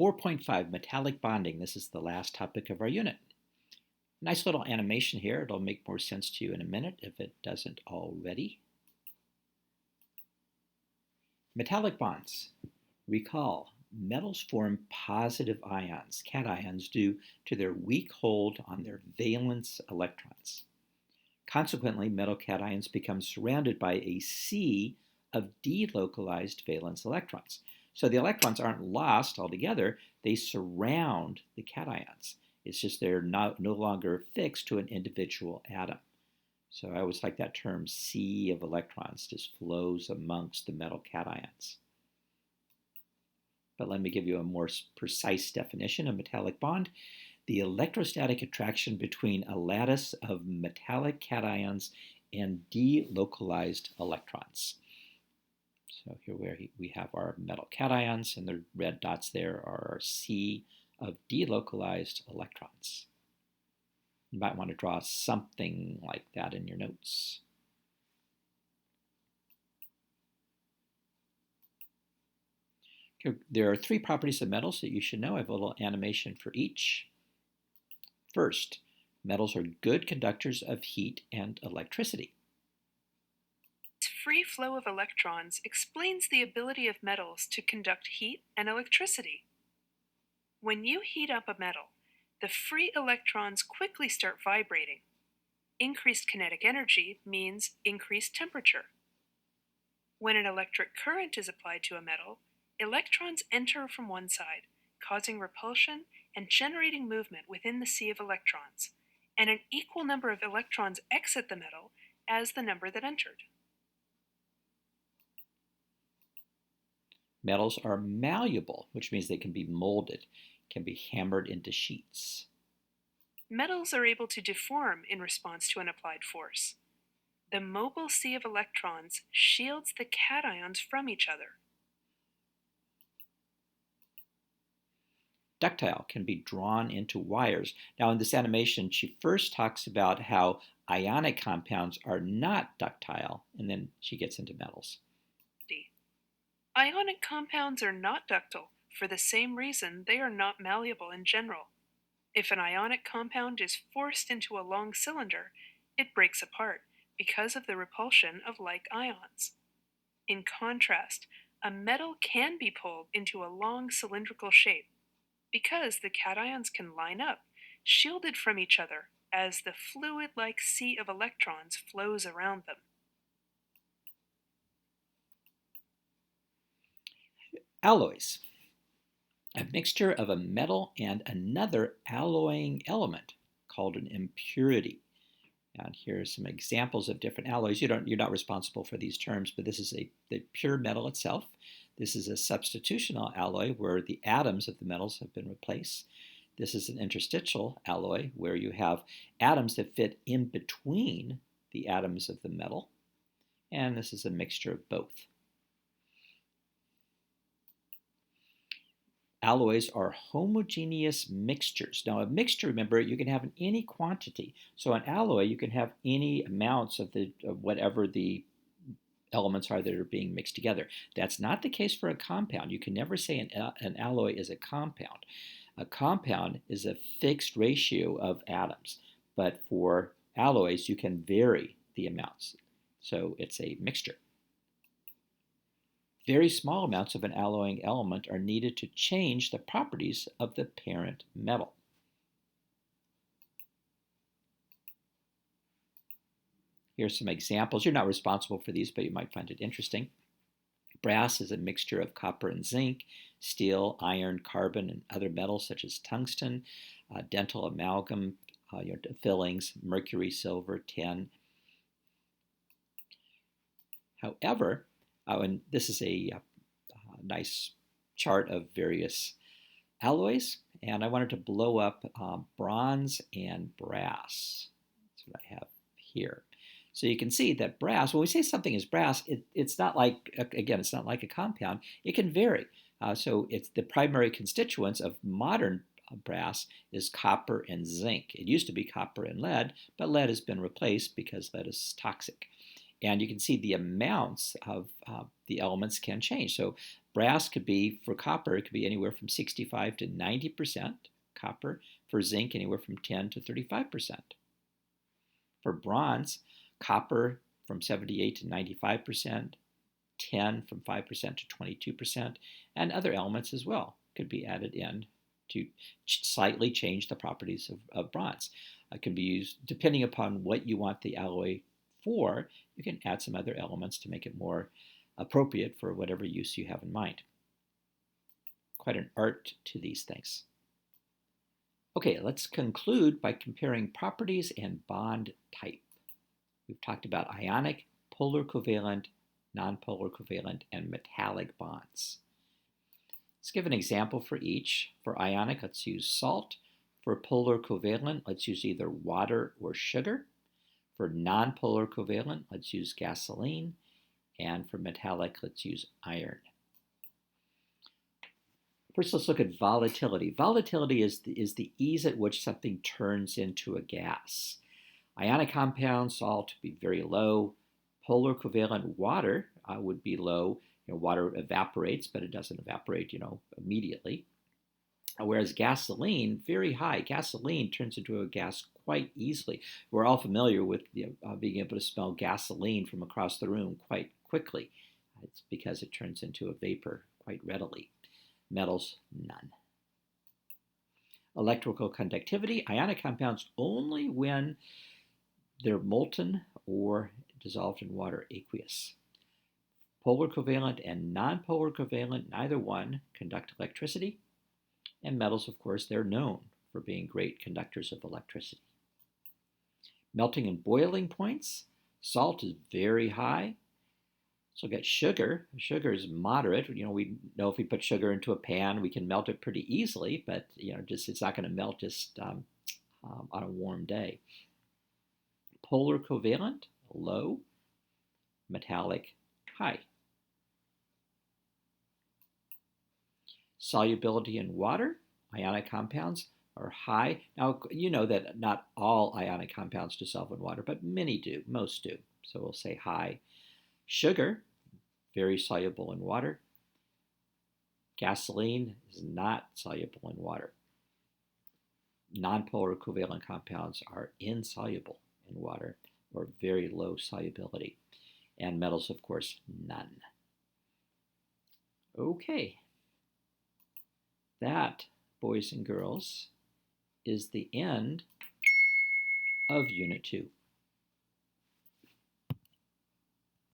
4.5, metallic bonding. This is the last topic of our unit. Nice little animation here. It'll make more sense to you in a minute if it doesn't already. Metallic bonds. Recall, metals form positive ions, cations, due to their weak hold on their valence electrons. Consequently, metal cations become surrounded by a sea of delocalized valence electrons. So the electrons aren't lost altogether, they surround the cations. It's just they're no longer fixed to an individual atom. So I always like that term, sea of electrons, just flows amongst the metal cations. But let me give you a more precise definition of metallic bond. The electrostatic attraction between a lattice of metallic cations and delocalized electrons. So here we have our metal cations, and the red dots there are our sea of delocalized electrons. You might want to draw something like that in your notes. Okay, there are 3 properties of metals that you should know. I have a little animation for each. First, metals are good conductors of heat and electricity. Free flow of electrons explains the ability of metals to conduct heat and electricity. When you heat up a metal, the free electrons quickly start vibrating. Increased kinetic energy means increased temperature. When an electric current is applied to a metal, electrons enter from one side, causing repulsion and generating movement within the sea of electrons, and an equal number of electrons exit the metal as the number that entered. Metals are malleable, which means they can be molded, can be hammered into sheets. Metals are able to deform in response to an applied force. The mobile sea of electrons shields the cations from each other. Ductile, can be drawn into wires. Now in this animation, she first talks about how ionic compounds are not ductile, and then she gets into metals. Ionic compounds are not ductile for the same reason they are not malleable in general. If an ionic compound is forced into a long cylinder, it breaks apart because of the repulsion of like ions. In contrast, a metal can be pulled into a long cylindrical shape because the cations can line up, shielded from each other as the fluid-like sea of electrons flows around them. Alloys, a mixture of a metal and another alloying element called an impurity. And here are some examples of different alloys. You're not responsible for these terms, but this is the pure metal itself. This is a substitutional alloy where the atoms of the metals have been replaced. This is an interstitial alloy where you have atoms that fit in between the atoms of the metal. And this is a mixture of both. Alloys are homogeneous mixtures. Now a mixture, remember, you can have in any quantity. So an alloy, you can have any amounts of whatever the elements are that are being mixed together. That's not the case for a compound. You can never say an alloy is a compound. A compound is a fixed ratio of atoms, but for alloys, you can vary the amounts. So it's a mixture. Very small amounts of an alloying element are needed to change the properties of the parent metal. Here's some examples. You're not responsible for these, but you might find it interesting. Brass is a mixture of copper and zinc, steel, iron, carbon, and other metals such as tungsten, dental amalgam, fillings, mercury, silver, tin. However, and this is a nice chart of various alloys, and I wanted to blow up bronze and brass. That's what I have here. So you can see that brass, when we say something is brass, it's not like, again, it's not like a compound. It can vary. So it's the primary constituents of modern brass is copper and zinc. It used to be copper and lead, but lead has been replaced because lead is toxic. And you can see the amounts of the elements can change. So Brass could be, for copper, it could be anywhere from 65 to 90% copper. For zinc, anywhere from 10 to 35%. For bronze, copper from 78 to 95%, tin from 5% to 22%, and other elements as well could be added in to slightly change the properties of bronze. It can be used depending upon what you want the alloy for. You can add some other elements to make it more appropriate for whatever use you have in mind. Quite an art to these things. Okay, let's conclude by comparing properties and bond type. We've talked about ionic, polar covalent, nonpolar covalent, and metallic bonds. Let's give an example for each. For ionic, let's use salt. For polar covalent, let's use either water or sugar. For nonpolar covalent, let's use gasoline. And for metallic, let's use iron. First, let's look at volatility. Volatility is the ease at which something turns into a gas. Ionic compound, salt, would be very low. Polar covalent water would be low. Water evaporates, but it doesn't evaporate, immediately. Whereas gasoline, very high. Gasoline turns into a gas quite easily. We're all familiar with being able to smell gasoline from across the room quite quickly. It's because it turns into a vapor quite readily. Metals, none. Electrical conductivity, ionic compounds only when they're molten or dissolved in water, aqueous. Polar covalent and nonpolar covalent, neither one conduct electricity. And metals, of course, they're known for being great conductors of electricity. Melting and boiling points, salt is very high. So we've got sugar. Sugar is moderate. We know if we put sugar into a pan, we can melt it pretty easily, but it's not going to melt just on a warm day. Polar covalent, low. Metallic, high. Solubility in water, ionic compounds are high. Now, you know that not all ionic compounds dissolve in water, but many do, most do. So we'll say high. Sugar, very soluble in water. Gasoline is not soluble in water. Nonpolar covalent compounds are insoluble in water or very low solubility. And metals, of course, none. Okay. That, boys and girls, is the end of Unit 2.